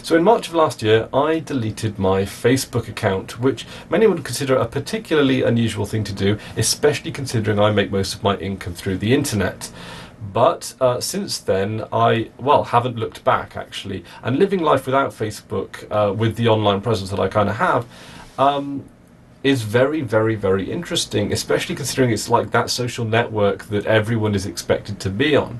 So in March of last year, I deleted my Facebook account, which many would consider a particularly unusual thing to do, especially considering I make most of my income through the internet. But since then, I, well, haven't looked back, actually. And living life without Facebook, with the online presence that I kind of have, is very, very, very interesting, especially considering it's like that social network that everyone is expected to be on.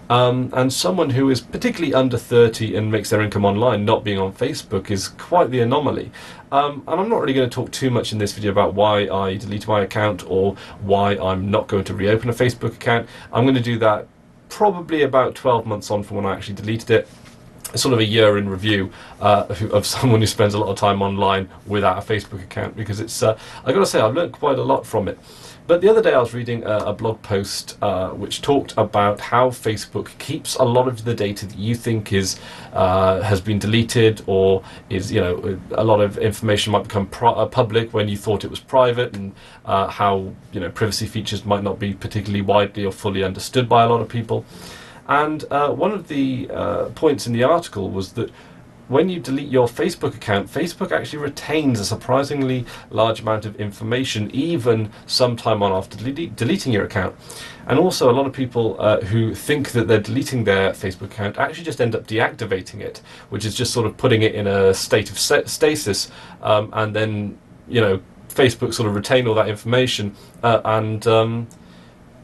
And someone who is particularly under 30 and makes their income online not being on Facebook is quite the anomaly. And I'm not really going to talk too much in this video about why I deleted my account or why I'm not going to reopen a Facebook account. I'm going to do that probably about 12 months on from when I actually deleted it. Sort of a year in review of someone who spends a lot of time online without a Facebook account, because it's I gotta say, I've learned quite a lot from it. But the other day I was reading a blog post which talked about how Facebook keeps a lot of the data that you think is has been deleted, or is, you know, a lot of information might become public when you thought it was private, and how, you know, privacy features might not be particularly widely or fully understood by a lot of people. And one of the points in the article was that when you delete your Facebook account, Facebook actually retains a surprisingly large amount of information, even some time on after deleting your account. And also, a lot of people who think that they're deleting their Facebook account actually just end up deactivating it, which is just sort of putting it in a state of stasis, and then, you know, Facebook sort of retain all that information,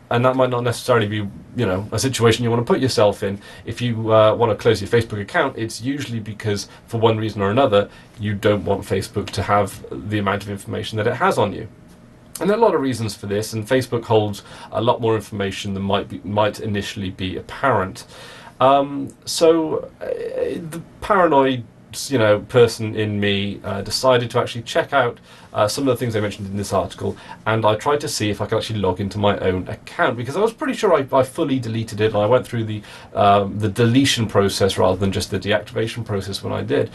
and that might not necessarily be, you know, a situation you want to put yourself in. If you want to close your Facebook account, it's usually because, for one reason or another, you don't want Facebook to have the amount of information that it has on you. And there are a lot of reasons for this, and Facebook holds a lot more information than might initially be apparent. So the paranoid, you know, person in me decided to actually check out some of the things I mentioned in this article, and I tried to see if I could actually log into my own account, because I was pretty sure I fully deleted it, and I went through the deletion process rather than just the deactivation process when I did,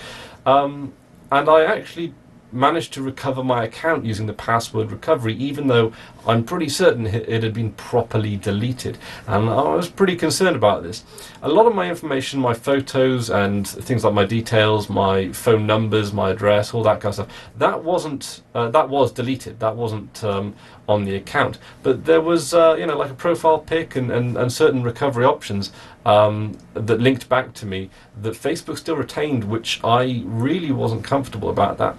and I actually managed to recover my account using the password recovery, even though I'm pretty certain it had been properly deleted. And I was pretty concerned about this. A lot of my information, my photos and things like my details, my phone numbers, my address, all that kind of stuff, that was deleted. That wasn't on the account. But there was, you know, like a profile pic and certain recovery options that linked back to me that Facebook still retained, which I really wasn't comfortable about that.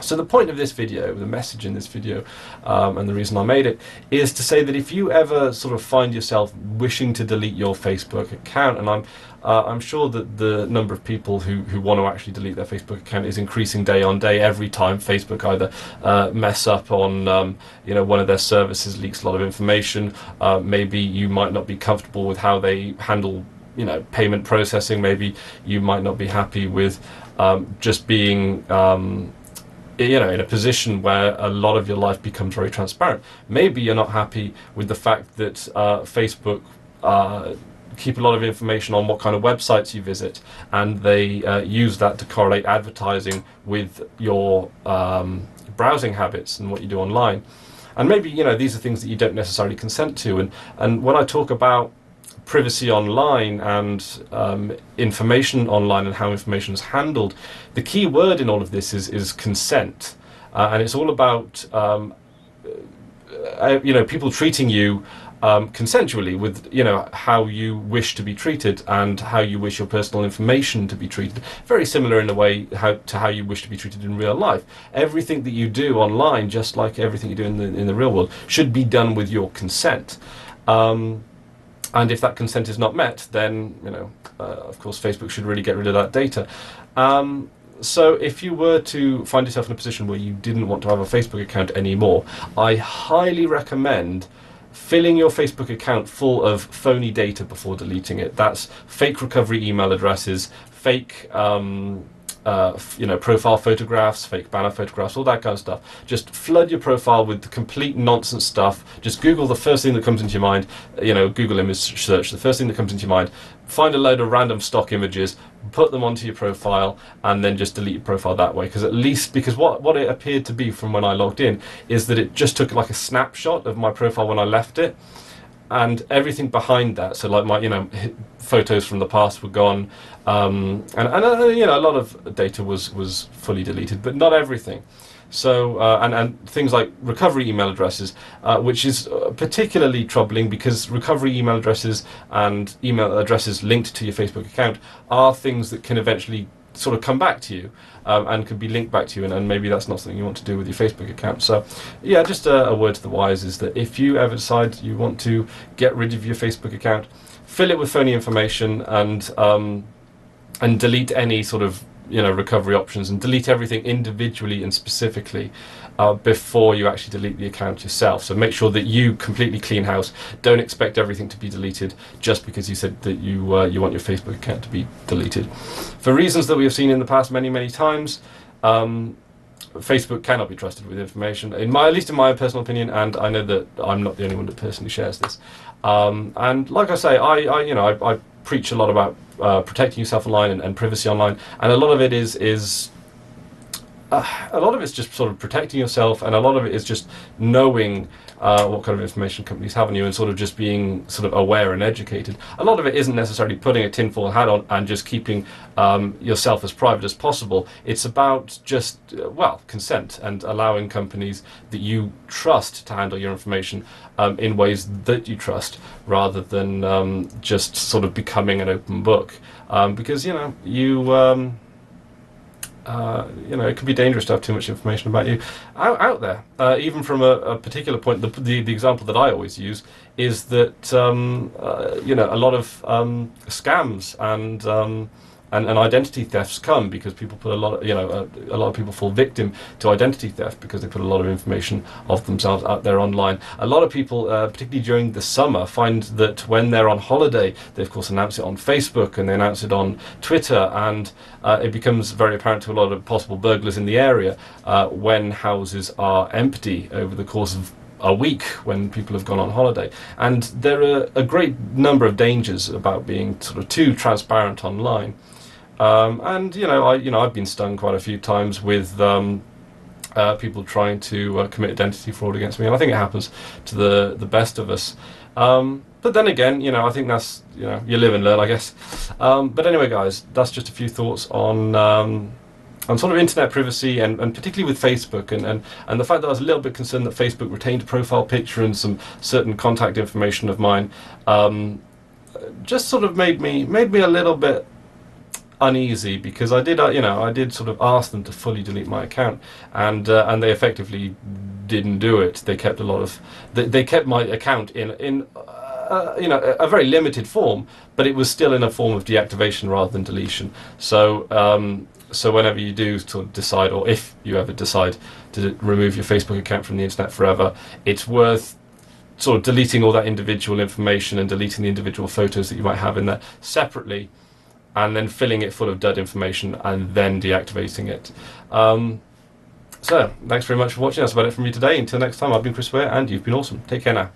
So the point of this video, the message in this video, and the reason I made it, is to say that if you ever sort of find yourself wishing to delete your Facebook account, and I'm sure that the number of people who want to actually delete their Facebook account is increasing day on day. Every time Facebook either mess up on, you know, one of their services, leaks a lot of information. Maybe you might not be comfortable with how they handle, you know, payment processing. Maybe you might not be happy with just being you know, in a position where a lot of your life becomes very transparent. Maybe you're not happy with the fact that Facebook keep a lot of information on what kind of websites you visit, and they use that to correlate advertising with your browsing habits and what you do online. And maybe, you know, these are things that you don't necessarily consent to. And when I talk about privacy online and information online and how information is handled, the key word in all of this is consent, and it's all about you know, people treating you consensually with, you know, how you wish to be treated and how you wish your personal information to be treated. Very similar in a way to how you wish to be treated in real life. Everything that you do online, just like everything you do in the real world, should be done with your consent. And if that consent is not met, then, you know, of course, Facebook should really get rid of that data. So if you were to find yourself in a position where you didn't want to have a Facebook account anymore, I highly recommend filling your Facebook account full of phony data before deleting it. That's fake recovery email addresses, fake you know, profile photographs, fake banner photographs, all that kind of stuff. Just flood your profile with the complete nonsense stuff. Just Google the first thing that comes into your mind, you know, Google image search, the first thing that comes into your mind, find a load of random stock images, put them onto your profile, and then just delete your profile that way. Because what it appeared to be from when I logged in is that it just took like a snapshot of my profile when I left it, and everything behind that. So like my, photos from the past were gone, and a lot of data was fully deleted, but not everything. So and things like recovery email addresses, which is particularly troubling because recovery email addresses and email addresses linked to your Facebook account are things that can eventually sort of come back to you, and could be linked back to you, and maybe that's not something you want to do with your Facebook account. So yeah, just a word to the wise is that if you ever decide you want to get rid of your Facebook account, fill it with phony information, and delete any sort of recovery options, and delete everything individually and specifically before you actually delete the account yourself. So make sure that you completely clean house. Don't expect everything to be deleted just because you said that you want your Facebook account to be deleted. For reasons that we have seen in the past many times, Facebook cannot be trusted with information, at least in my personal opinion, and I know that I'm not the only one that personally shares this. And like I say, I preach a lot about protecting yourself online and privacy online, and a lot of it is just sort of protecting yourself, and a lot of it is just knowing what kind of information companies have on you, and sort of just being sort of aware and educated. A lot of it isn't necessarily putting a tinfoil hat on and just keeping yourself as private as possible. It's about just consent and allowing companies that you trust to handle your information in ways that you trust, rather than just sort of becoming an open book, because it can be dangerous to have too much information about you out there. Even from a particular point, the example that I always use is that a lot of scams and identity thefts come because people put a lot of people fall victim to identity theft because they put a lot of information of themselves out there online. A lot of people, particularly during the summer, find that when they're on holiday, they of course announce it on Facebook and they announce it on Twitter, and it becomes very apparent to a lot of possible burglars in the area when houses are empty over the course of a week when people have gone on holiday. And there are a great number of dangers about being sort of too transparent online. I've been stung quite a few times with people trying to commit identity fraud against me, and I think it happens to the best of us. But then again, I think that's you live and learn, I guess. But anyway, guys, that's just a few thoughts on sort of internet privacy, and particularly with Facebook, and the fact that I was a little bit concerned that Facebook retained a profile picture and some certain contact information of mine. Just sort of made me a little bit uneasy, because I did sort of ask them to fully delete my account, and they effectively didn't do it. They kept they kept my account in a very limited form, but it was still in a form of deactivation rather than deletion. So whenever you do sort of decide, or if you ever decide to remove your Facebook account from the internet forever, it's worth sort of deleting all that individual information and deleting the individual photos that you might have in there separately, and then filling it full of dud information and then deactivating it. So thanks very much for watching. That's about it from me today. Until next time, I've been Chris Ware, and you've been awesome. Take care now.